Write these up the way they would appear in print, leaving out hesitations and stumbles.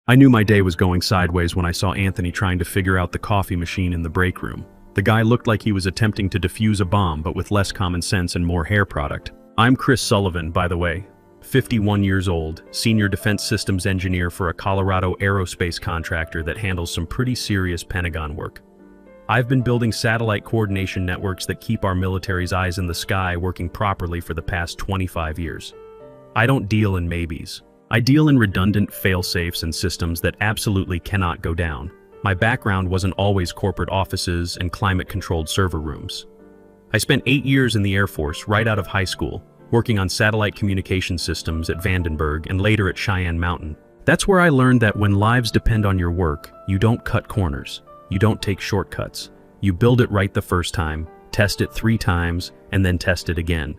I knew my day was going sideways when I saw Anthony trying to figure out the coffee machine in the break room. The guy looked like he was attempting to defuse a bomb, but with less common sense and more hair product. I'm Chris Sullivan, by the way, 51 years old, senior defense systems engineer for a Colorado aerospace contractor that handles some pretty serious Pentagon work. I've been building satellite coordination networks that keep our military's eyes in the sky working properly for the past 25 years. I don't deal in maybes. I deal in redundant fail-safes and systems that absolutely cannot go down. My background wasn't always corporate offices and climate-controlled server rooms. I spent 8 years in the Air Force right out of high school, working on satellite communication systems at Vandenberg and later at Cheyenne Mountain. That's where I learned that when lives depend on your work, you don't cut corners. You don't take shortcuts. You build it right the first time, test it 3 times, and then test it again.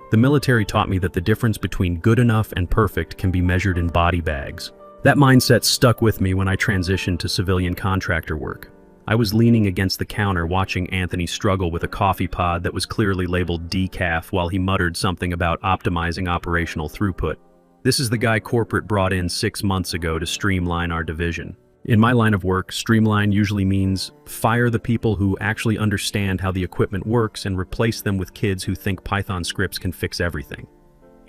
The military taught me that the difference between good enough and perfect can be measured in body bags. That mindset stuck with me when I transitioned to civilian contractor work. I was leaning against the counter watching Anthony struggle with a coffee pod that was clearly labeled decaf while he muttered something about optimizing operational throughput. This is the guy corporate brought in 6 months ago to streamline our division. In my line of work, streamline usually means fire the people who actually understand how the equipment works and replace them with kids who think Python scripts can fix everything.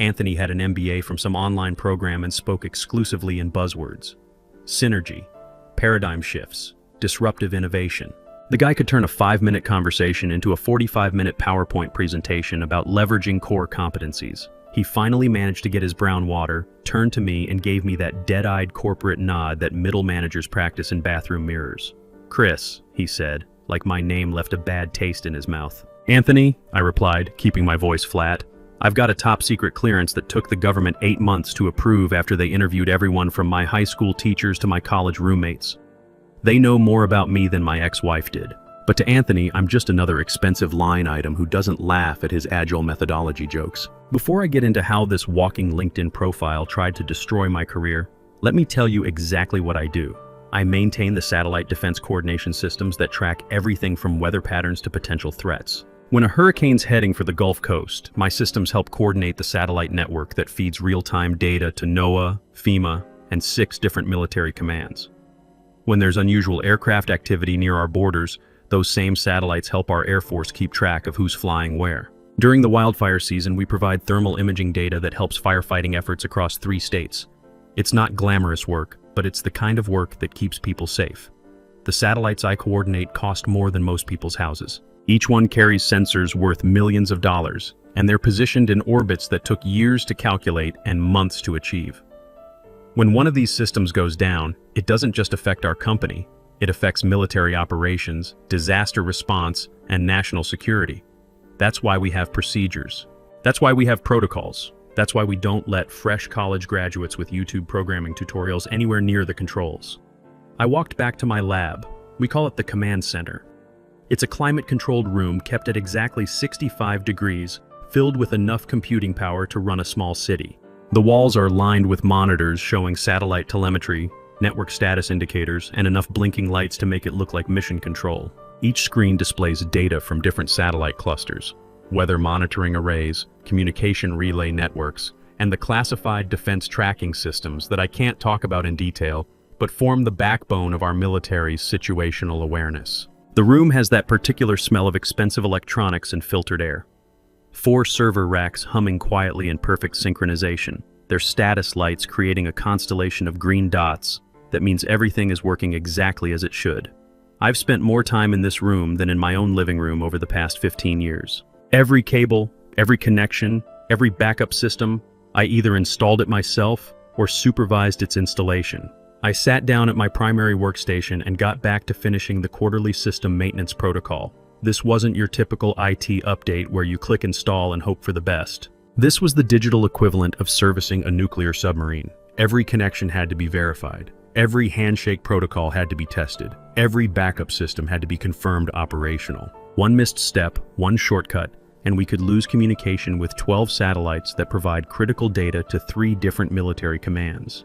Anthony had an MBA from some online program and spoke exclusively in buzzwords. Synergy, paradigm shifts, disruptive innovation. The guy could turn a 5-minute conversation into a 45-minute PowerPoint presentation about leveraging core competencies. He finally managed to get his brown water, turned to me, and gave me that dead-eyed corporate nod that middle managers practice in bathroom mirrors. "Chris," he said, like my name left a bad taste in his mouth. "Anthony," I replied, keeping my voice flat. "I've got a top-secret clearance that took the government 8 months to approve after they interviewed everyone from my high school teachers to my college roommates. They know more about me than my ex-wife did. But to Anthony, I'm just another expensive line item who doesn't laugh at his agile methodology jokes." Before I get into how this walking LinkedIn profile tried to destroy my career, let me tell you exactly what I do. I maintain the satellite defense coordination systems that track everything from weather patterns to potential threats. When a hurricane's heading for the Gulf Coast, my systems help coordinate the satellite network that feeds real-time data to NOAA, FEMA, and 6 different military commands. When there's unusual aircraft activity near our borders, those same satellites help our Air Force keep track of who's flying where. During the wildfire season, we provide thermal imaging data that helps firefighting efforts across 3 states. It's not glamorous work, but it's the kind of work that keeps people safe. The satellites I coordinate cost more than most people's houses. Each one carries sensors worth millions of dollars, and they're positioned in orbits that took years to calculate and months to achieve. When one of these systems goes down, it doesn't just affect our company. It affects military operations, disaster response, and national security. That's why we have procedures. That's why we have protocols. That's why we don't let fresh college graduates with YouTube programming tutorials anywhere near the controls. I walked back to my lab. We call it the command center. It's a climate-controlled room kept at exactly 65 degrees, filled with enough computing power to run a small city. The walls are lined with monitors showing satellite telemetry, network status indicators, and enough blinking lights to make it look like mission control. Each screen displays data from different satellite clusters, weather monitoring arrays, communication relay networks, and the classified defense tracking systems that I can't talk about in detail, but form the backbone of our military's situational awareness. The room has that particular smell of expensive electronics and filtered air. 4 server racks humming quietly in perfect synchronization, their status lights creating a constellation of green dots that means everything is working exactly as it should. I've spent more time in this room than in my own living room over the past 15 years. Every cable, every connection, every backup system, I either installed it myself or supervised its installation. I sat down at my primary workstation and got back to finishing the quarterly system maintenance protocol. This wasn't your typical IT update where you click install and hope for the best. This was the digital equivalent of servicing a nuclear submarine. Every connection had to be verified. Every handshake protocol had to be tested. Every backup system had to be confirmed operational. One missed step, one shortcut, and we could lose communication with 12 satellites that provide critical data to 3 different military commands.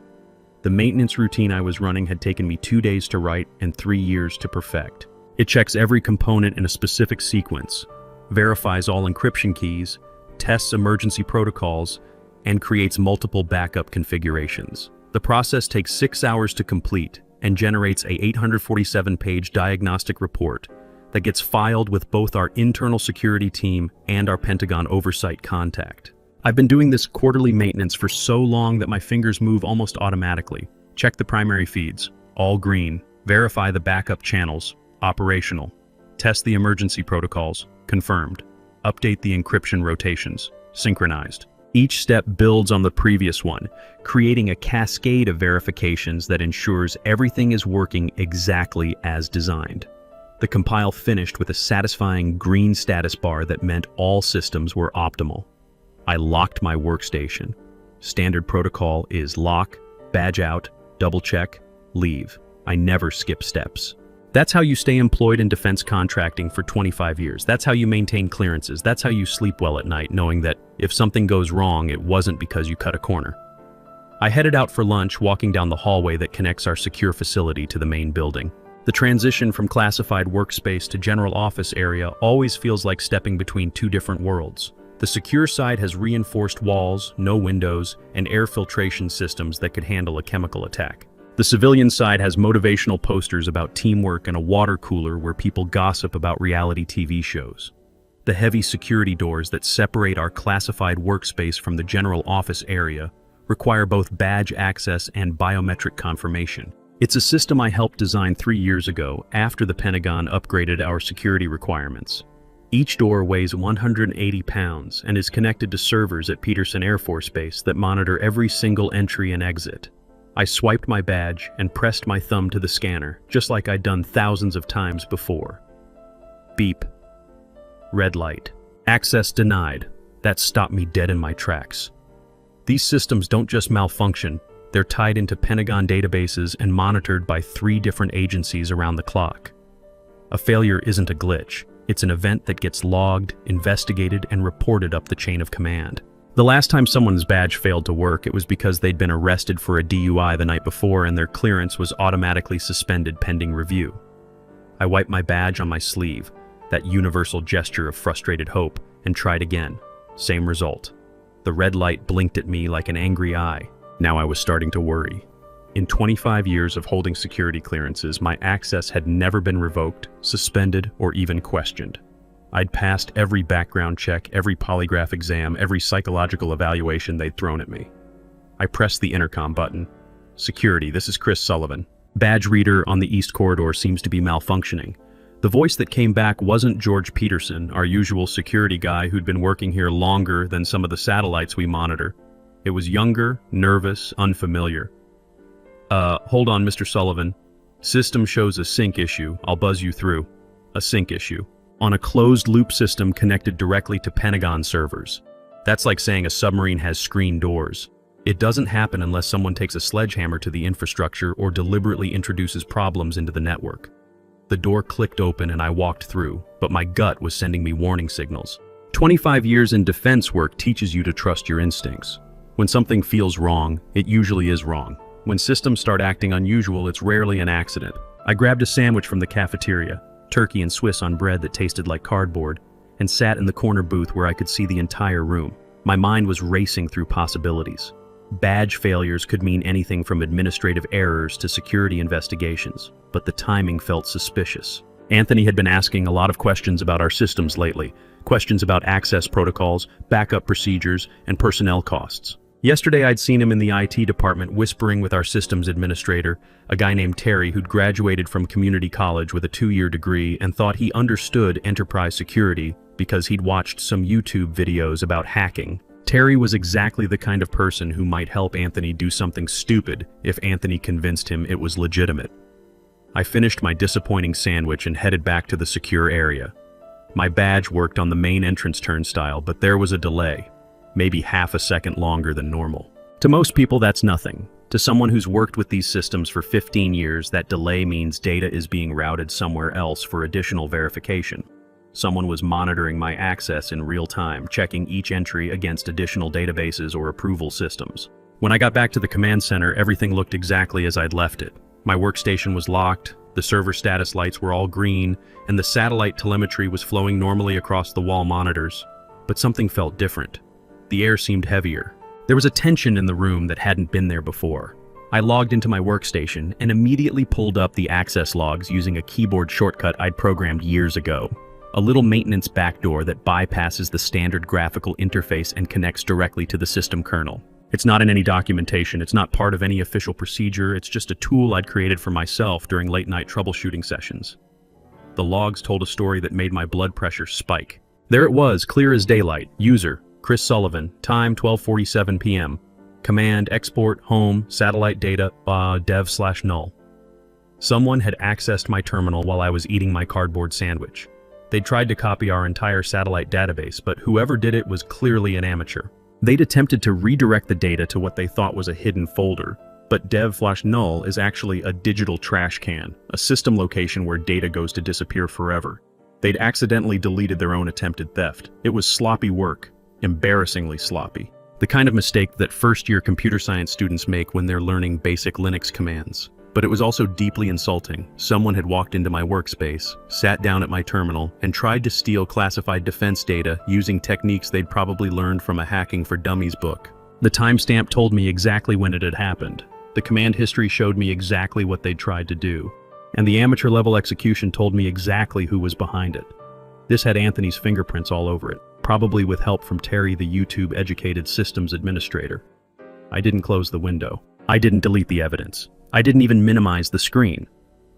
The maintenance routine I was running had taken me 2 days to write and 3 years to perfect. It checks every component in a specific sequence, verifies all encryption keys, tests emergency protocols, and creates multiple backup configurations. The process takes 6 hours to complete and generates a 847-page diagnostic report that gets filed with both our internal security team and our Pentagon oversight contact. I've been doing this quarterly maintenance for so long that my fingers move almost automatically. Check the primary feeds, all green. Verify the backup channels, operational. Test the emergency protocols, confirmed. Update the encryption rotations, synchronized. Each step builds on the previous one, creating a cascade of verifications that ensures everything is working exactly as designed. The compile finished with a satisfying green status bar that meant all systems were optimal. I locked my workstation. Standard protocol is lock, badge out, double check, leave. I never skip steps. That's how you stay employed in defense contracting for 25 years. That's how you maintain clearances. That's how you sleep well at night, knowing that if something goes wrong, it wasn't because you cut a corner. I headed out for lunch, walking down the hallway that connects our secure facility to the main building. The transition from classified workspace to general office area always feels like stepping between two different worlds. The secure side has reinforced walls, no windows, and air filtration systems that could handle a chemical attack. The civilian side has motivational posters about teamwork and a water cooler where people gossip about reality TV shows. The heavy security doors that separate our classified workspace from the general office area require both badge access and biometric confirmation. It's a system I helped design 3 years ago after the Pentagon upgraded our security requirements. Each door weighs 180 pounds and is connected to servers at Peterson Air Force Base that monitor every single entry and exit. I swiped my badge and pressed my thumb to the scanner, just like I'd done thousands of times before. Beep. Red light. Access denied. That stopped me dead in my tracks. These systems don't just malfunction, they're tied into Pentagon databases and monitored by 3 different agencies around the clock. A failure isn't a glitch, it's an event that gets logged, investigated, and reported up the chain of command. The last time someone's badge failed to work, it was because they'd been arrested for a DUI the night before and their clearance was automatically suspended pending review. I wiped my badge on my sleeve, that universal gesture of frustrated hope, and tried again. Same result. The red light blinked at me like an angry eye. Now I was starting to worry. In 25 years of holding security clearances, my access had never been revoked, suspended, or even questioned. I'd passed every background check, every polygraph exam, every psychological evaluation they'd thrown at me. I pressed the intercom button. Security, this is Chris Sullivan. Badge reader on the East Corridor seems to be malfunctioning. The voice that came back wasn't George Peterson, our usual security guy who'd been working here longer than some of the satellites we monitor. It was younger, nervous, unfamiliar. Hold on, Mr. Sullivan. System shows a sync issue. I'll buzz you through. A sync issue. On a closed-loop system connected directly to Pentagon servers. That's like saying a submarine has screen doors. It doesn't happen unless someone takes a sledgehammer to the infrastructure or deliberately introduces problems into the network. The door clicked open and I walked through, but my gut was sending me warning signals. 25 years in defense work teaches you to trust your instincts. When something feels wrong, it usually is wrong. When systems start acting unusual, it's rarely an accident. I grabbed a sandwich from the cafeteria, turkey and Swiss on bread that tasted like cardboard, and sat in the corner booth where I could see the entire room. My mind was racing through possibilities. Badge failures could mean anything from administrative errors to security investigations, but the timing felt suspicious. Anthony had been asking a lot of questions about our systems lately, questions about access protocols, backup procedures, and personnel costs. Yesterday I'd seen him in the IT department whispering with our systems administrator, a guy named Terry who'd graduated from community college with a 2-year degree and thought he understood enterprise security because he'd watched some YouTube videos about hacking. Terry was exactly the kind of person who might help Anthony do something stupid if Anthony convinced him it was legitimate. I finished my disappointing sandwich and headed back to the secure area. My badge worked on the main entrance turnstile, but there was a delay. Maybe half a second longer than normal. To most people, that's nothing. To someone who's worked with these systems for 15 years, that delay means data is being routed somewhere else for additional verification. Someone was monitoring my access in real time, checking each entry against additional databases or approval systems. When I got back to the command center, everything looked exactly as I'd left it. My workstation was locked, the server status lights were all green, and the satellite telemetry was flowing normally across the wall monitors. But something felt different. The air seemed heavier. There was a tension in the room that hadn't been there before. I logged into my workstation and immediately pulled up the access logs using a keyboard shortcut I'd programmed years ago. A little maintenance backdoor that bypasses the standard graphical interface and connects directly to the system kernel. It's not in any documentation, it's not part of any official procedure, it's just a tool I'd created for myself during late-night troubleshooting sessions. The logs told a story that made my blood pressure spike. There it was, clear as daylight. User, Chris Sullivan, time 12:47 p.m. Command, export, home, satellite data, dev/null. Someone had accessed my terminal while I was eating my cardboard sandwich. They'd tried to copy our entire satellite database, but whoever did it was clearly an amateur. They'd attempted to redirect the data to what they thought was a hidden folder, but dev/null is actually a digital trash can, a system location where data goes to disappear forever. They'd accidentally deleted their own attempted theft. It was sloppy work, embarrassingly sloppy. The kind of mistake that first-year computer science students make when they're learning basic Linux commands. But it was also deeply insulting. Someone had walked into my workspace, sat down at my terminal, and tried to steal classified defense data using techniques they'd probably learned from a Hacking for Dummies book. The timestamp told me exactly when it had happened. The command history showed me exactly what they'd tried to do. And the amateur-level execution told me exactly who was behind it. This had Anthony's fingerprints all over it, probably with help from Terry, the YouTube-educated systems administrator. I didn't close the window. I didn't delete the evidence. I didn't even minimize the screen.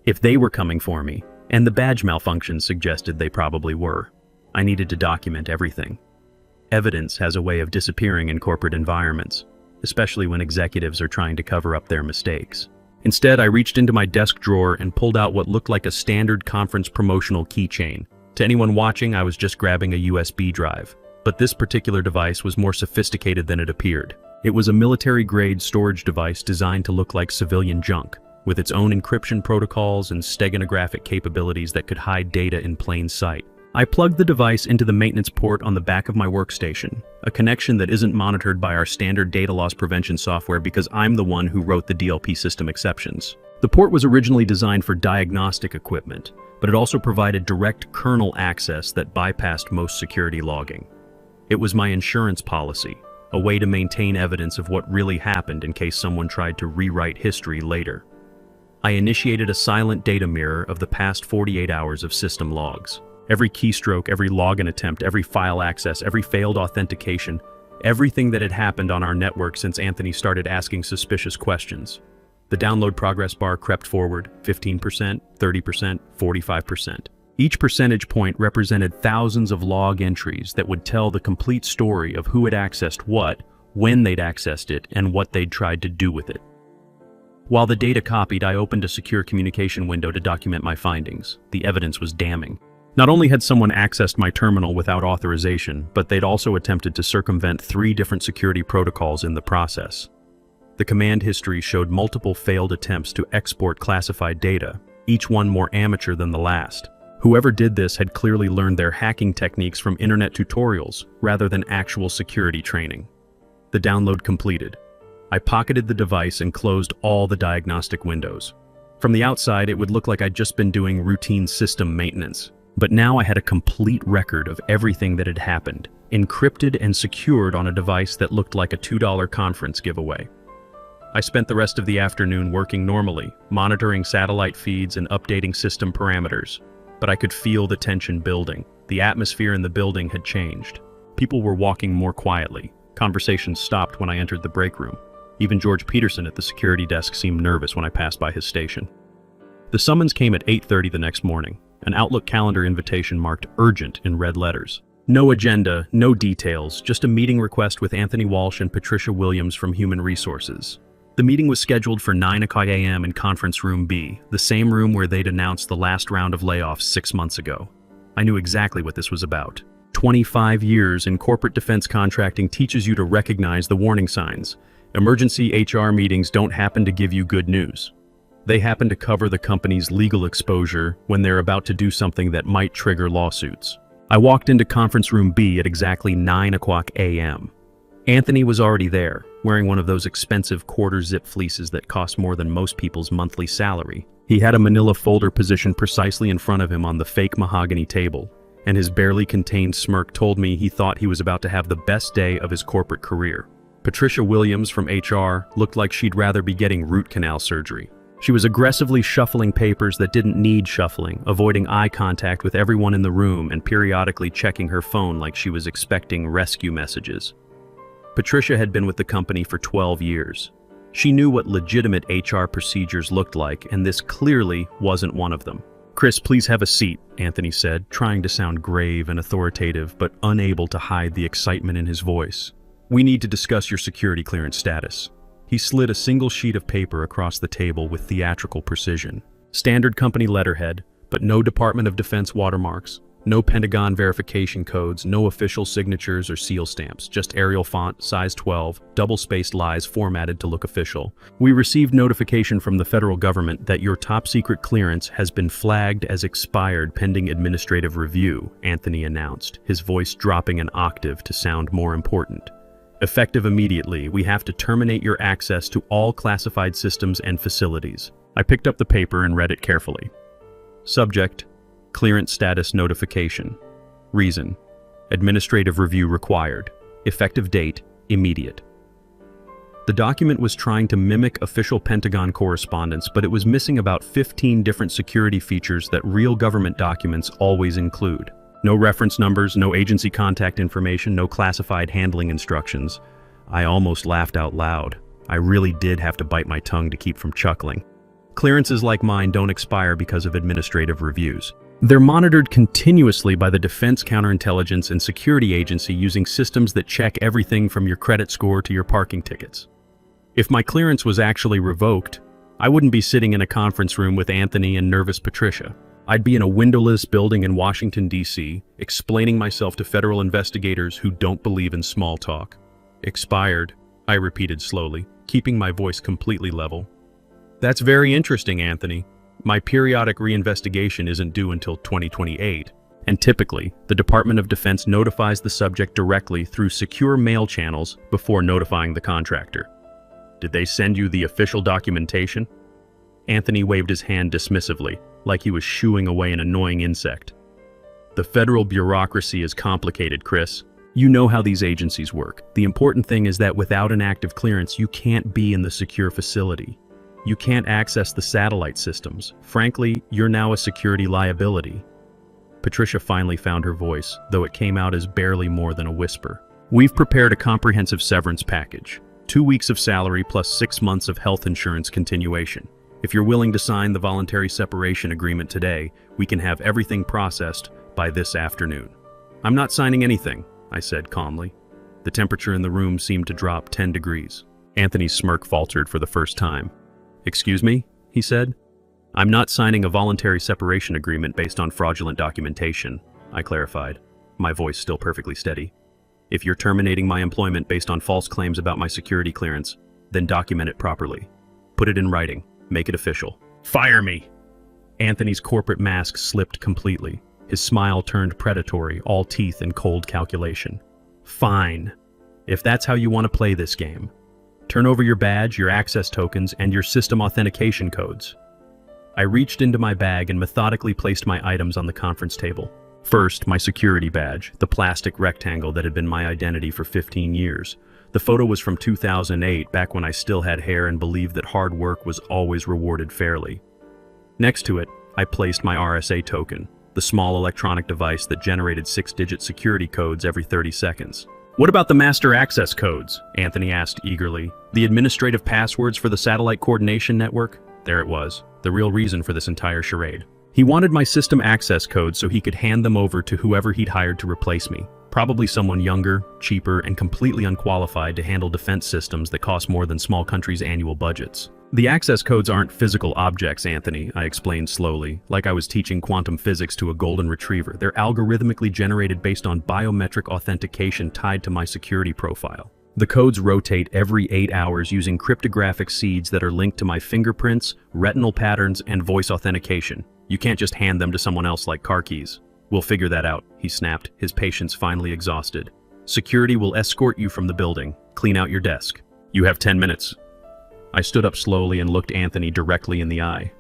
If they were coming for me, and the badge malfunctions suggested they probably were, I needed to document everything. Evidence has a way of disappearing in corporate environments, especially when executives are trying to cover up their mistakes. Instead, I reached into my desk drawer and pulled out what looked like a standard conference promotional keychain. To anyone watching, I was just grabbing a USB drive. But this particular device was more sophisticated than it appeared. It was a military-grade storage device designed to look like civilian junk, with its own encryption protocols and steganographic capabilities that could hide data in plain sight. I plugged the device into the maintenance port on the back of my workstation, a connection that isn't monitored by our standard data loss prevention software because I'm the one who wrote the DLP system exceptions. The port was originally designed for diagnostic equipment, but it also provided direct kernel access that bypassed most security logging. It was my insurance policy, a way to maintain evidence of what really happened in case someone tried to rewrite history later. I initiated a silent data mirror of the past 48 hours of system logs. Every keystroke, every login attempt, every file access, every failed authentication, everything that had happened on our network since Anthony started asking suspicious questions. The download progress bar crept forward, 15%, 30%, 45%. Each percentage point represented thousands of log entries that would tell the complete story of who had accessed what, when they'd accessed it, and what they'd tried to do with it. While the data copied, I opened a secure communication window to document my findings. The evidence was damning. Not only had someone accessed my terminal without authorization, but they'd also attempted to circumvent 3 different security protocols in the process. The command history showed multiple failed attempts to export classified data, each one more amateur than the last. Whoever did this had clearly learned their hacking techniques from internet tutorials rather than actual security training. The download completed. I pocketed the device and closed all the diagnostic windows. From the outside, it would look like I'd just been doing routine system maintenance. But now I had a complete record of everything that had happened, encrypted and secured on a device that looked like a $2 conference giveaway. I spent the rest of the afternoon working normally, monitoring satellite feeds and updating system parameters. But I could feel the tension building. The atmosphere in the building had changed. People were walking more quietly. Conversations stopped when I entered the break room. Even George Peterson at the security desk seemed nervous when I passed by his station. The summons came at 8:30 the next morning. An Outlook calendar invitation marked urgent in red letters. No agenda, no details, just a meeting request with Anthony Walsh and Patricia Williams from Human Resources. The meeting was scheduled for 9 a.m. in Conference Room B, the same room where they'd announced the last round of layoffs 6 months ago. I knew exactly what this was about. 25 years in corporate defense contracting teaches you to recognize the warning signs. Emergency HR meetings don't happen to give you good news. They happen to cover the company's legal exposure when they're about to do something that might trigger lawsuits. I walked into Conference Room B at exactly 9 a.m. Anthony was already there, wearing one of those expensive quarter-zip fleeces that cost more than most people's monthly salary. He had a manila folder positioned precisely in front of him on the fake mahogany table, and his barely contained smirk told me he thought he was about to have the best day of his corporate career. Patricia Williams from HR looked like she'd rather be getting root canal surgery. She was aggressively shuffling papers that didn't need shuffling, avoiding eye contact with everyone in the room and periodically checking her phone like she was expecting rescue messages. Patricia had been with the company for 12 years. She knew what legitimate HR procedures looked like, and this clearly wasn't one of them. "Chris, please have a seat," Anthony said, trying to sound grave and authoritative, but unable to hide the excitement in his voice. "We need to discuss your security clearance status." He slid a single sheet of paper across the table with theatrical precision. Standard company letterhead, but no Department of Defense watermarks, no Pentagon verification codes, no official signatures or seal stamps, just Arial font, size 12, double-spaced lies formatted to look official. "We received notification from the federal government that your top-secret clearance has been flagged as expired pending administrative review," Anthony announced, his voice dropping an octave to sound more important. "Effective immediately, we have to terminate your access to all classified systems and facilities." I picked up the paper and read it carefully. Subject: Clearance status notification. Reason: administrative review required. Effective date: immediate. The document was trying to mimic official Pentagon correspondence, but it was missing about 15 different security features that real government documents always include. No reference numbers, no agency contact information, no classified handling instructions. I almost laughed out loud. I really did have to bite my tongue to keep from chuckling. Clearances like mine don't expire because of administrative reviews. They're monitored continuously by the Defense Counterintelligence and Security Agency using systems that check everything from your credit score to your parking tickets. If my clearance was actually revoked, I wouldn't be sitting in a conference room with Anthony and nervous Patricia. I'd be in a windowless building in Washington, D.C., explaining myself to federal investigators who don't believe in small talk. "Expired," I repeated slowly, keeping my voice completely level. "That's very interesting, Anthony. My periodic reinvestigation isn't due until 2028, and typically, the Department of Defense notifies the subject directly through secure mail channels before notifying the contractor. Did they send you the official documentation?" Anthony waved his hand dismissively, like he was shooing away an annoying insect. "The federal bureaucracy is complicated, Chris. You know how these agencies work. The important thing is that without an active clearance, you can't be in the secure facility. You can't access the satellite systems. Frankly, you're now a security liability." Patricia finally found her voice, though it came out as barely more than a whisper. "We've prepared a comprehensive severance package. 2 weeks of salary plus 6 months of health insurance continuation. If you're willing to sign the voluntary separation agreement today, we can have everything processed by this afternoon." "I'm not signing anything," I said calmly. The temperature in the room seemed to drop 10 degrees. Anthony's smirk faltered for the first time. "Excuse me?" he said. "I'm not signing a voluntary separation agreement based on fraudulent documentation," I clarified, my voice still perfectly steady. "If you're terminating my employment based on false claims about my security clearance, then document it properly. Put it in writing. Make it official." "Fire me!" Anthony's corporate mask slipped completely. His smile turned predatory, all teeth and cold calculation. "Fine. If that's how you want to play this game. Turn over your badge, your access tokens, and your system authentication codes." I reached into my bag and methodically placed my items on the conference table. First, my security badge, the plastic rectangle that had been my identity for 15 years. The photo was from 2008, back when I still had hair and believed that hard work was always rewarded fairly. Next to it, I placed my RSA token, the small electronic device that generated 6-digit security codes every 30 seconds. "What about the master access codes?" Anthony asked eagerly. "The administrative passwords for the satellite coordination network?" There it was, the real reason for this entire charade. He wanted my system access codes so he could hand them over to whoever he'd hired to replace me. Probably someone younger, cheaper, and completely unqualified to handle defense systems that cost more than small countries' annual budgets. "The access codes aren't physical objects, Anthony," I explained slowly, like I was teaching quantum physics to a golden retriever. "They're algorithmically generated based on biometric authentication tied to my security profile. The codes rotate every 8 hours using cryptographic seeds that are linked to my fingerprints, retinal patterns, and voice authentication. You can't just hand them to someone else like car keys." "We'll figure that out," he snapped, his patience finally exhausted. "Security will escort you from the building. Clean out your desk. You have 10 minutes. I stood up slowly and looked Anthony directly in the eye.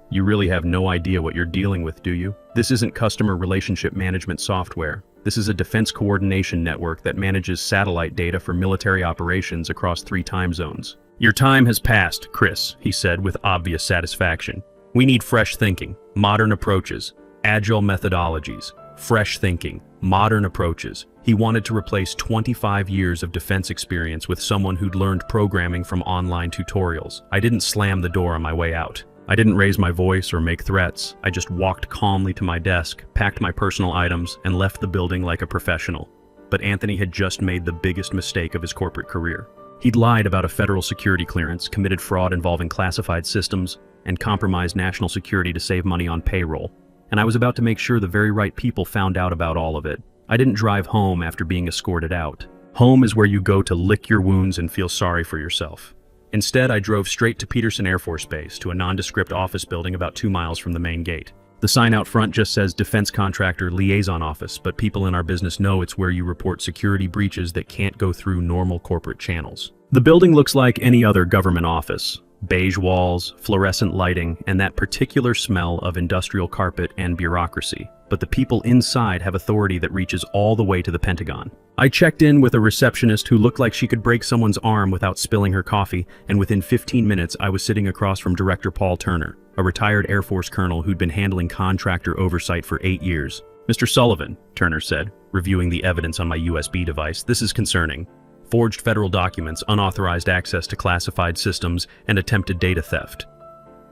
"You really have no idea what you're dealing with, do you? This isn't customer relationship management software. This is a defense coordination network that manages satellite data for military operations across 3 time zones. Your time has passed, Chris, he said with obvious satisfaction. We need fresh thinking, modern approaches, agile methodologies. Fresh thinking, modern approaches. He wanted to replace 25 years of defense experience with someone who'd learned programming from online tutorials. I didn't slam the door on my way out. I didn't raise my voice or make threats. I just walked calmly to my desk, packed my personal items, and left the building like a professional. But Anthony had just made the biggest mistake of his corporate career. He'd lied about a federal security clearance, committed fraud involving classified systems, and compromised national security to save money on payroll. And I was about to make sure the very right people found out about all of it. I didn't drive home after being escorted out. Home is where you go to lick your wounds and feel sorry for yourself. Instead, I drove straight to Peterson Air Force Base, to a nondescript office building about 2 miles from the main gate. The sign out front just says Defense Contractor Liaison Office, but people in our business know it's where you report security breaches that can't go through normal corporate channels. The building looks like any other government office. Beige walls, fluorescent lighting, and that particular smell of industrial carpet and bureaucracy. But the people inside have authority that reaches all the way to the Pentagon. I checked in with a receptionist who looked like she could break someone's arm without spilling her coffee, and within 15 minutes I was sitting across from Director Paul Turner, a retired Air Force colonel who'd been handling contractor oversight for 8 years. Mr. Sullivan, Turner said, reviewing the evidence on my USB device, this is concerning. Forged federal documents, unauthorized access to classified systems, and attempted data theft.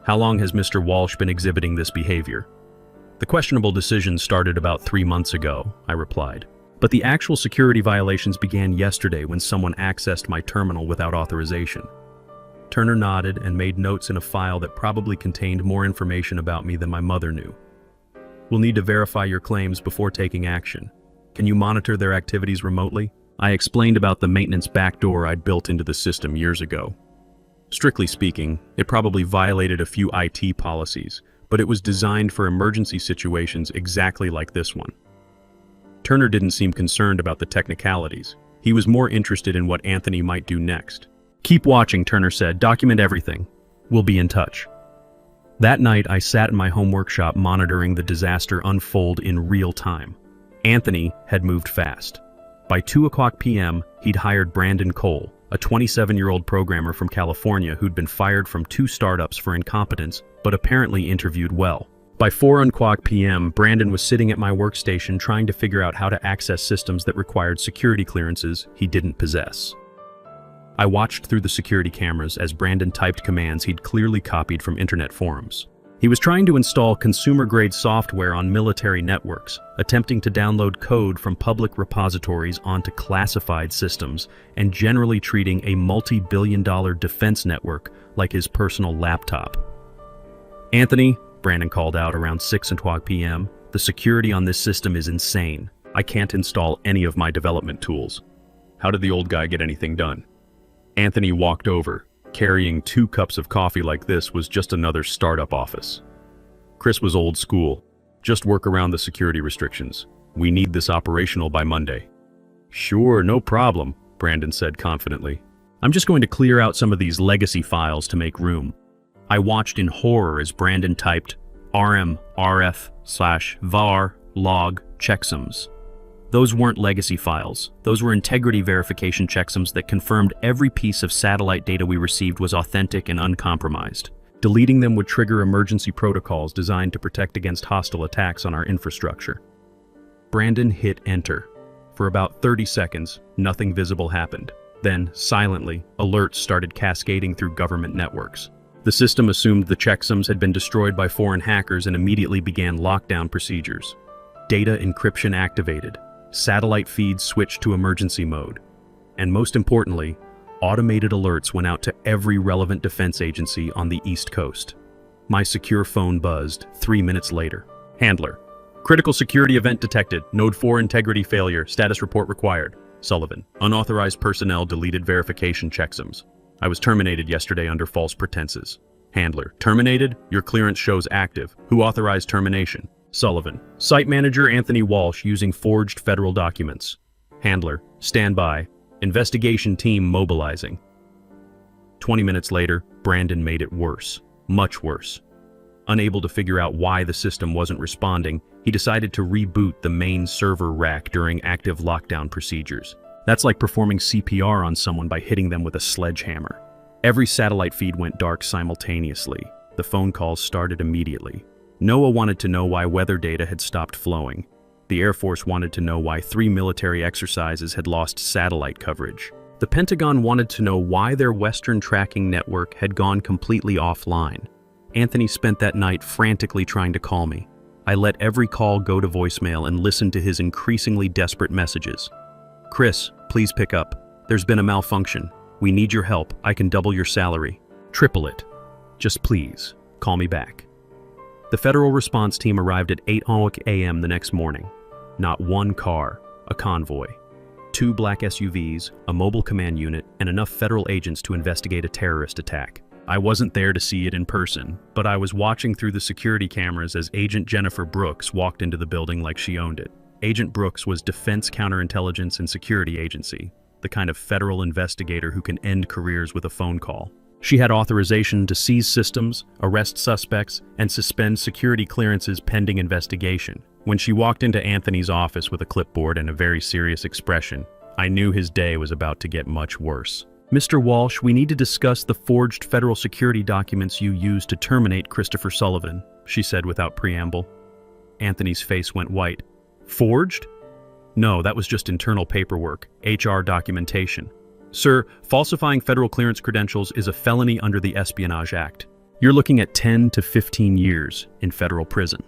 How long has Mr. Walsh been exhibiting this behavior? The questionable decision started about 3 months ago, I replied. But the actual security violations began yesterday when someone accessed my terminal without authorization. Turner nodded and made notes in a file that probably contained more information about me than my mother knew. We'll need to verify your claims before taking action. Can you monitor their activities remotely? I explained about the maintenance backdoor I'd built into the system years ago. Strictly speaking, it probably violated a few IT policies, but it was designed for emergency situations exactly like this one. Turner didn't seem concerned about the technicalities. He was more interested in what Anthony might do next. Keep watching, Turner said. Document everything. We'll be in touch. That night, I sat in my home workshop monitoring the disaster unfold in real time. Anthony had moved fast. By 2:00 p.m., he'd hired Brandon Cole, a 27-year-old programmer from California who'd been fired from 2 startups for incompetence, but apparently interviewed well. By 4:00 p.m., Brandon was sitting at my workstation trying to figure out how to access systems that required security clearances he didn't possess. I watched through the security cameras as Brandon typed commands he'd clearly copied from internet forums. He was trying to install consumer-grade software on military networks, attempting to download code from public repositories onto classified systems, and generally treating a multi-billion-dollar defense network like his personal laptop. Anthony, Brandon called out around 6:00 p.m., the security on this system is insane. I can't install any of my development tools. How did the old guy get anything done? Anthony walked over. Carrying 2 cups of coffee like this was just another startup office. Chris was old school. Just work around the security restrictions. We need this operational by Monday. Sure, no problem, Brandon said confidently. I'm just going to clear out some of these legacy files to make room. I watched in horror as Brandon typed rm/rf/var log checksums. Those weren't legacy files. Those were integrity verification checksums that confirmed every piece of satellite data we received was authentic and uncompromised. Deleting them would trigger emergency protocols designed to protect against hostile attacks on our infrastructure. Brandon hit enter. For about 30 seconds, nothing visible happened. Then, silently, alerts started cascading through government networks. The system assumed the checksums had been destroyed by foreign hackers and immediately began lockdown procedures. Data encryption activated. Satellite feeds switched to emergency mode. And most importantly, automated alerts went out to every relevant defense agency on the East Coast. My secure phone buzzed 3 minutes later. Handler. Critical security event detected. Node 4 integrity failure. Status report required. Sullivan. Unauthorized personnel deleted verification checksums. I was terminated yesterday under false pretenses. Handler. Terminated? Your clearance shows active. Who authorized termination? Sullivan. Site manager Anthony Walsh using forged federal documents. Handler. Stand by. Investigation team mobilizing. 20 minutes later, Brandon made it worse. Much worse. Unable to figure out why the system wasn't responding, he decided to reboot the main server rack during active lockdown procedures. That's like performing CPR on someone by hitting them with a sledgehammer. Every satellite feed went dark simultaneously. The phone calls started immediately. NOAA wanted to know why weather data had stopped flowing. The Air Force wanted to know why 3 military exercises had lost satellite coverage. The Pentagon wanted to know why their Western tracking network had gone completely offline. Anthony spent that night frantically trying to call me. I let every call go to voicemail and listened to his increasingly desperate messages. "Chris, please pick up. There's been a malfunction. We need your help. I can double your salary. Triple it. Just please, call me back." The federal response team arrived at 8 a.m. the next morning. Not one car, a convoy. 2 black SUVs, a mobile command unit, and enough federal agents to investigate a terrorist attack. I wasn't there to see it in person, but I was watching through the security cameras as Agent Jennifer Brooks walked into the building like she owned it. Agent Brooks was Defense Counterintelligence and Security Agency, the kind of federal investigator who can end careers with a phone call. She had authorization to seize systems, arrest suspects, and suspend security clearances pending investigation. When she walked into Anthony's office with a clipboard and a very serious expression, I knew his day was about to get much worse. "Mr. Walsh, we need to discuss the forged federal security documents you used to terminate Christopher Sullivan," she said without preamble. Anthony's face went white. "Forged? No, that was just internal paperwork, HR documentation. Sir, falsifying federal clearance credentials is a felony under the Espionage Act. You're looking at 10 to 15 years in federal prison."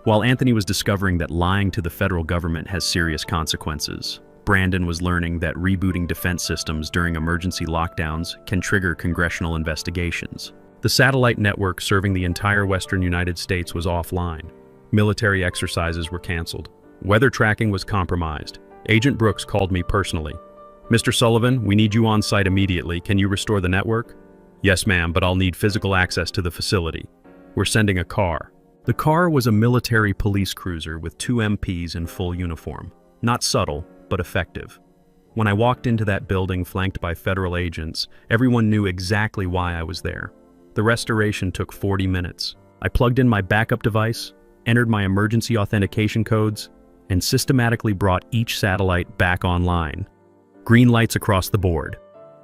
While Anthony was discovering that lying to the federal government has serious consequences, Brandon was learning that rebooting defense systems during emergency lockdowns can trigger congressional investigations. The satellite network serving the entire western United States was offline. Military exercises were canceled. Weather tracking was compromised. Agent Brooks called me personally. "Mr. Sullivan, we need you on site immediately. Can you restore the network?" "Yes, ma'am, but I'll need physical access to the facility. We're sending a car." The car was a military police cruiser with 2 MPs in full uniform. Not subtle, but effective. When I walked into that building flanked by federal agents, everyone knew exactly why I was there. The restoration took 40 minutes. I plugged in my backup device, entered my emergency authentication codes, and systematically brought each satellite back online. Green lights across the board.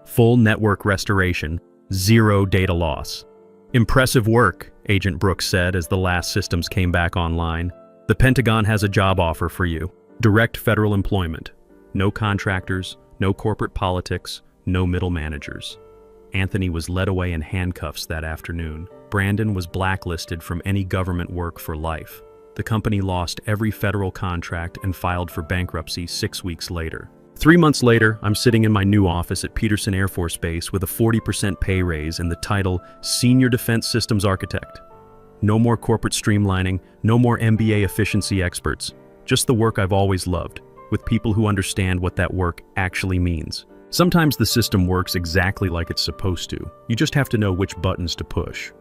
Full network restoration, 0 data loss. "Impressive work," Agent Brooks said as the last systems came back online. "The Pentagon has a job offer for you. Direct federal employment. No contractors, no corporate politics, no middle managers." Anthony was led away in handcuffs that afternoon. Brandon was blacklisted from any government work for life. The company lost every federal contract and filed for bankruptcy 6 weeks later. 3 months later, I'm sitting in my new office at Peterson Air Force Base with a 40% pay raise and the title Senior Defense Systems Architect. No more corporate streamlining, no more MBA efficiency experts. Just the work I've always loved, with people who understand what that work actually means. Sometimes the system works exactly like it's supposed to. You just have to know which buttons to push.